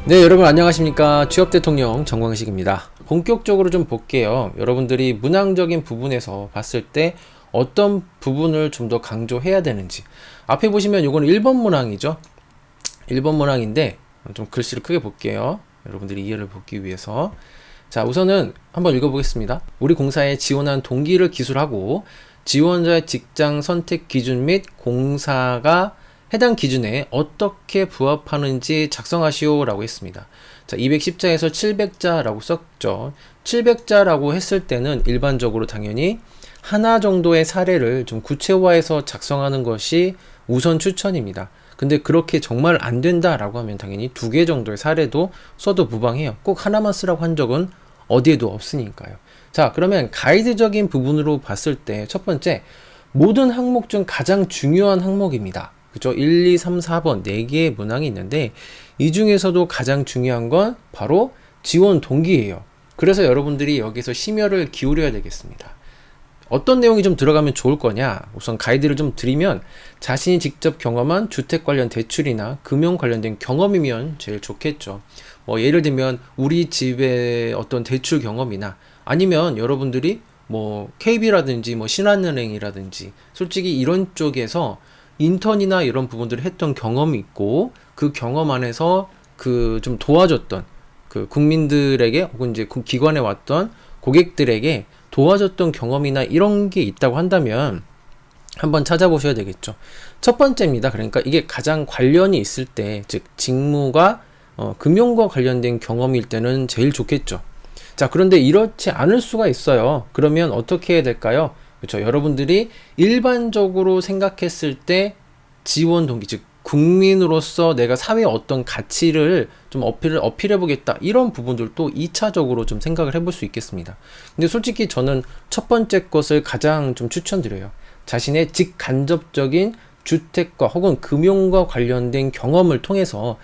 네, 여러분 안녕하십니까. 취업대통령 정광식입니다. 본격적으로 좀 볼게요. 여러분들이 문항적인 부분에서 봤을 때 어떤 부분을 좀 더 강조해야 되는지. 앞에 보시면 이건 1번 문항이죠. 1번 문항인데 좀 글씨를 크게 볼게요. 여러분들이 이해를 보기 위해서. 자, 우선은 한번 읽어보겠습니다. 우리 공사에 지원한 동기를 기술하고 지원자의 직장 선택 기준 및 공사가 해당 기준에 어떻게 부합하는지 작성하시오 라고 했습니다. 자, 210자에서 700자라고 썼죠. 700자라고 했을 때는 일반적으로 당연히 하나 정도의 사례를 좀 구체화해서 작성하는 것이 우선 추천입니다. 근데 그렇게 정말 안 된다라고 하면 당연히 2개 정도의 사례도 써도 무방해요. 꼭 하나만 쓰라고 한 적은 어디에도 없으니까요. 자, 그러면 가이드적인 부분으로 봤을 때 첫 번째, 모든 항목 중 가장 중요한 항목입니다. 그죠? 1, 2, 3, 4번 4개의 문항이 있는데 이 중에서도 가장 중요한 건 바로 지원 동기예요. 그래서 여러분들이 여기서 심혈을 기울여야 되겠습니다. 어떤 내용이 좀 들어가면 좋을 거냐? 우선 가이드를 좀 드리면 자신이 직접 경험한 주택 관련 대출이나 금융 관련된 경험이면 제일 좋겠죠. 뭐 예를 들면 우리 집의 어떤 대출 경험이나 아니면 여러분들이 뭐 KB라든지 뭐 신한은행이라든지 솔직히 이런 쪽에서 인턴이나 이런 부분들을 했던 경험이 있고 그 경험 안에서 그 좀 도와줬던 그 국민들에게 혹은 이제 기관에 왔던 고객들에게 도와줬던 경험이나 이런 게 있다고 한다면 한번 찾아보셔야 되겠죠. 첫 번째입니다. 그러니까 이게 가장 관련이 있을 때, 즉 직무가 금융과 관련된 경험일 때는 제일 좋겠죠. 자, 그런데 이렇지 않을 수가 있어요. 그러면 어떻게 해야 될까요? 그렇죠. 여러분들이 일반적으로 생각했을 때 지원 동기, 즉 국민으로서 내가 사회에 어떤 가치를 좀 어필해 보겠다. 이런 부분들도 2차적으로 좀 생각을 해볼 수 있겠습니다. 근데 솔직히 저는 첫 번째 것을 가장 좀 추천드려요. 자신의 직간접적인 주택과 혹은 금융과 관련된 경험을 통해서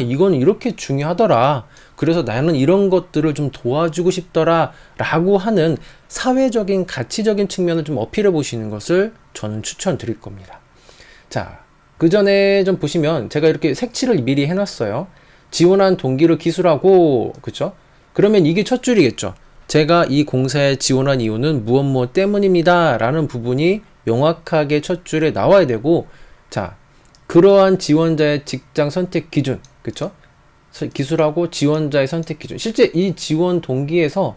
이건 이렇게 중요하더라. 그래서 나는 이런 것들을 좀 도와주고 싶더라 라고 하는 사회적인 가치적인 측면을 좀 어필해 보시는 것을 저는 추천드릴 겁니다. 자, 그 전에 좀 보시면 제가 이렇게 색칠을 미리 해놨어요. 지원한 동기를 기술하고, 그쵸? 그러면 이게 첫 줄이겠죠. 제가 이 공사에 지원한 이유는 무엇 때문입니다 라는 부분이 명확하게 첫 줄에 나와야 되고, 자, 그러한 지원자의 직장 선택 기준, 그쵸? 기술하고 지원자의 선택 기준. 실제 이 지원 동기에서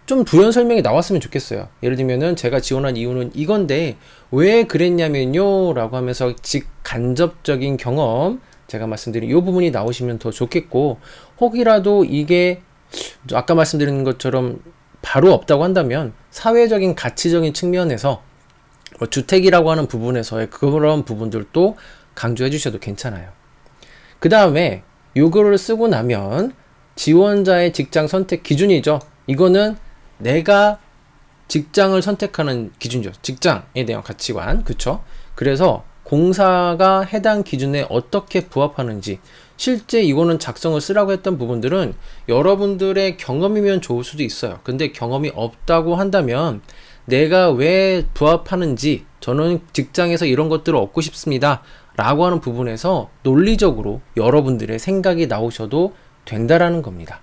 좀 부연 설명이 나왔으면 좋겠어요. 예를 들면은 제가 지원한 이유는 이건데 왜 그랬냐면요 라고 하면서 직간접적인 경험, 제가 말씀드린 이 부분이 나오시면 더 좋겠고, 혹이라도 이게 아까 말씀드린 것처럼 바로 없다고 한다면 사회적인 가치적인 측면에서 뭐 주택이라고 하는 부분에서의 그런 부분들도 강조해 주셔도 괜찮아요. 그 다음에 요거를 쓰고 나면 지원자의 직장 선택 기준이죠. 이거는 내가 직장을 선택하는 기준이죠. 직장에 대한 가치관. 그쵸? 그래서 공사가 해당 기준에 어떻게 부합하는지, 실제 이거는 작성을 쓰라고 했던 부분들은 여러분들의 경험이면 좋을 수도 있어요. 근데 경험이 없다고 한다면 내가 왜 부합하는지, 저는 직장에서 이런 것들을 얻고 싶습니다 라고 하는 부분에서 논리적으로 여러분들의 생각이 나오셔도 된다라는 겁니다.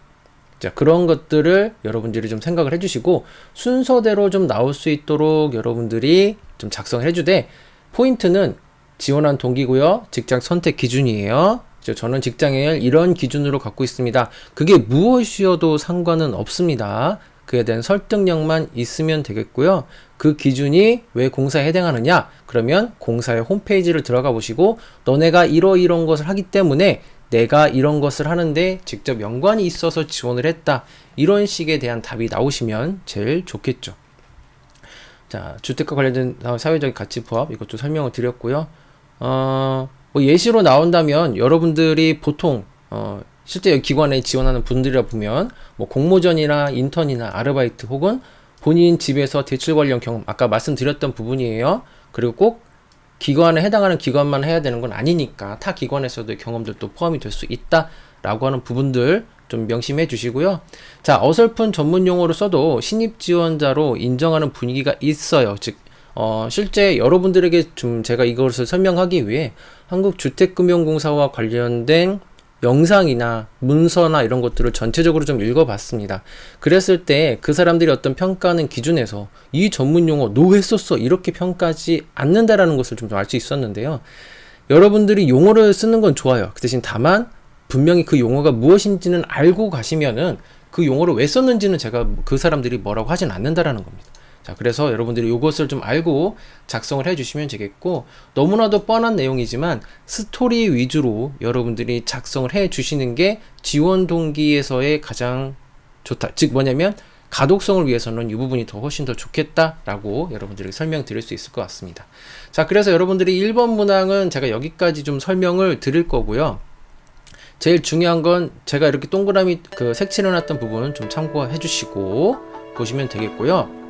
자, 그런 것들을 여러분들이 좀 생각을 해주시고 순서대로 좀 나올 수 있도록 여러분들이 좀 작성을 해주되, 포인트는 지원한 동기고요, 직장 선택 기준이에요. 저는 직장을 이런 기준으로 갖고 있습니다. 그게 무엇이어도 상관은 없습니다. 그에 대한 설득력만 있으면 되겠고요. 그 기준이 왜 공사에 해당하느냐? 그러면 공사의 홈페이지를 들어가 보시고 너네가 이런 것을 하기 때문에 내가 이런 것을 하는데 직접 연관이 있어서 지원을 했다. 이런 식에 대한 답이 나오시면 제일 좋겠죠. 자, 주택과 관련된 사회적인 가치 부합, 이것도 설명을 드렸고요. 뭐 예시로 나온다면 여러분들이 보통 실제 기관에 지원하는 분들이라 보면 뭐 공모전이나 인턴이나 아르바이트 혹은 본인 집에서 대출 관련 경험, 아까 말씀드렸던 부분이에요. 그리고 꼭 기관에 해당하는 기관만 해야 되는 건 아니니까 타 기관에서도 경험들도 포함이 될 수 있다 라고 하는 부분들 좀 명심해 주시고요. 자, 어설픈 전문 용어로 써도 신입 지원자로 인정하는 분위기가 있어요. 즉 실제 여러분들에게 좀 제가 이것을 설명하기 위해 한국주택금융공사와 관련된 영상이나 문서나 이런 것들을 전체적으로 좀 읽어봤습니다. 그랬을 때 그 사람들이 어떤 평가하는 기준에서 이 전문 용어 너 했었어 이렇게 평가하지 않는다라는 것을 좀 알 수 있었는데요. 여러분들이 용어를 쓰는 건 좋아요. 그 대신 다만 분명히 그 용어가 무엇인지는 알고 가시면은 그 용어를 왜 썼는지는 제가 그 사람들이 뭐라고 하진 않는다라는 겁니다. 자, 그래서 여러분들이 이것을 좀 알고 작성을 해주시면 되겠고, 너무나도 뻔한 내용이지만 스토리 위주로 여러분들이 작성을 해주시는 게 지원 동기에서의 가장 좋다. 즉 뭐냐면 가독성을 위해서는 이 부분이 더 훨씬 더 좋겠다라고 여러분들에게 설명드릴 수 있을 것 같습니다. 자, 그래서 여러분들이 1번 문항은 제가 여기까지 좀 설명을 드릴 거고요. 제일 중요한 건 제가 이렇게 동그라미 색칠해놨던 부분 좀 참고해 주시고 보시면 되겠고요.